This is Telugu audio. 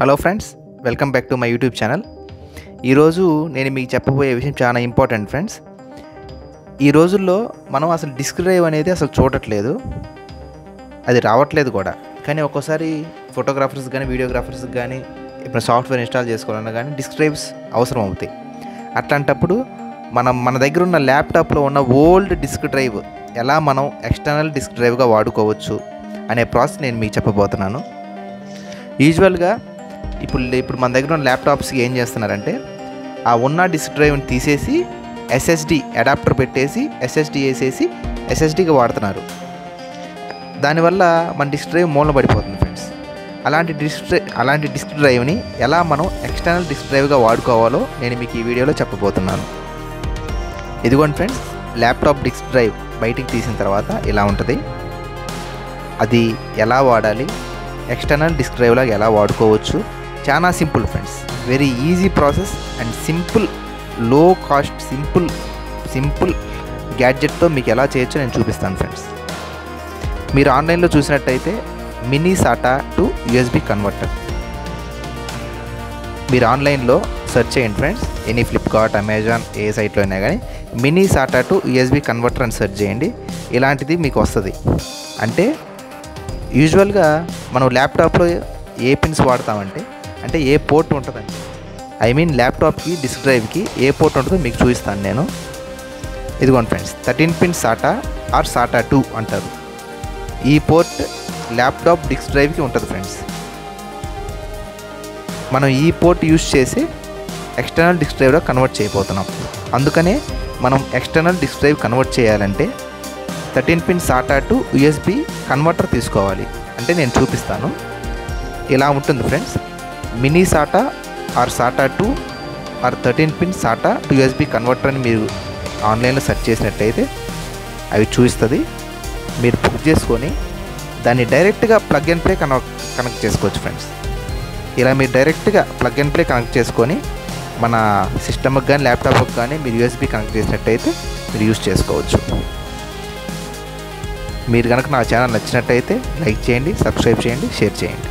Hello friends, welcome back to my YouTube channel. ఈరోజు నేను మీకు చెప్పబోయే విషయం చాలా ఇంపార్టెంట్ ఫ్రెండ్స్. ఈ రోజుల్లో మనం అసలు డిస్క్ డ్రైవ్ అనేది అసలు చూడట్లేదు, అది రావట్లేదు కూడా. కానీ ఒక్కోసారి ఫోటోగ్రాఫర్స్ కానీ వీడియోగ్రాఫర్స్ కానీ ఇప్పుడు సాఫ్ట్వేర్ ఇన్స్టాల్ చేసుకోవాలన్నా కానీ డిస్క్ డ్రైవ్స్ అవసరం అవుతాయి. అట్లాంటప్పుడు మన దగ్గర ఉన్న ల్యాప్టాప్లో ఉన్న ఓల్డ్ డిస్క్ డ్రైవ్ ఎలా మనం ఎక్స్టర్నల్ డిస్క్ డ్రైవ్గా వాడుకోవచ్చు అనే ప్రాసెస్ నేను మీకు చెప్పబోతున్నాను. యూజువల్గా ఇప్పుడు మన దగ్గర ఉన్న ల్యాప్టాప్స్కి ఏం చేస్తున్నారంటే ఆ ఉన్న డిస్క్ డ్రైవ్ని తీసేసి ఎస్ఎస్డి అడాప్టర్ పెట్టేసి ఎస్ఎస్డి వేసేసి ఎస్ఎస్డిగా వాడుతున్నారు. దానివల్ల మన డిస్క్ డ్రైవ్ మూలన పడిపోతుంది ఫ్రెండ్స్. అలాంటి డిస్క్ డ్రైవ్ని ఎలా మనం ఎక్స్టర్నల్ డిస్క్ డ్రైవ్గా వాడుకోవాలో నేను మీకు ఈ వీడియోలో చెప్పబోతున్నాను. ఇదిగోండి ఫ్రెండ్స్, ల్యాప్టాప్ డిస్క్ డ్రైవ్ బయటికి తీసిన తర్వాత ఇలా ఉంటుంది. అది ఎలా వాడాలి, ఎక్స్టర్నల్ డిస్క్ డ్రైవ్లో ఎలా వాడుకోవచ్చు, చాలా simple friends. Very easy process and simple, లో కాస్ట్, సింపుల్ గ్యాడ్జెట్తో మీకు ఎలా చేయొచ్చో నేను చూపిస్తాను ఫ్రెండ్స్. మీరు ఆన్లైన్లో చూసినట్టయితే mini SATA to USB converter మీరు ఆన్లైన్లో సెర్చ్ చేయండి ఫ్రెండ్స్. ఎనీ ఫ్లిప్కార్ట్, అమెజాన్, ఏ సైట్లో అయినా కానీ mini SATA to USB converter అని సెర్చ్ చేయండి. ఇలాంటిది మీకు వస్తుంది. అంటే యూజువల్గా మనం ల్యాప్టాప్లో ఏ పిన్స్ వాడతామంటే ఏ పోర్ట్ ఉంటుందండి, ల్యాప్టాప్కి డిస్క్ డ్రైవ్కి ఏ పోర్ట్ ఉంటుందో మీకు చూపిస్తాను నేను. ఇదిగోండి friends, 13 pin SATA or SATA 2 అంటారు. ఈ పోర్ట్ ల్యాప్టాప్ డిస్క్ డ్రైవ్కి ఉంటుంది ఫ్రెండ్స్. మనం ఈ పోర్ట్ యూజ్ చేసి ఎక్స్టర్నల్ డిస్క్ డ్రైవ్లో కన్వర్ట్ చేయబోతున్నాం. అందుకనే మనం ఎక్స్టర్నల్ డిస్క్ డ్రైవ్ కన్వర్ట్ చేయాలంటే 13 pin SATA to USB converter తీసుకోవాలి. అంటే నేను చూపిస్తాను. ఇలా ఉంటుంది friends. Mini SATA or SATA 2 or 13 pin SATA to USB converter అని మీరు ఆన్లైన్లో సెర్చ్ చేసినట్టయితే అవి చూపిస్తుంది. మీరు బుక్ చేసుకొని దాన్ని డైరెక్ట్గా ప్లగ్ అండ్ ప్లే కనెక్ట్ చేసుకోవచ్చు ఫ్రెండ్స్. ఇలా మీరు డైరెక్ట్గా ప్లగ్ అండ్ ప్లే కనెక్ట్ చేసుకొని మన సిస్టమ్కి కానీ ల్యాప్టాప్కి కానీ మీరు యూఎస్బి కనెక్ట్ చేసినట్టయితే మీరు యూజ్ చేసుకోవచ్చు. మీరు కనుక నా ఛానల్ నచ్చినట్టయితే లైక్ చేయండి, సబ్స్క్రైబ్ చేయండి, షేర్ చేయండి.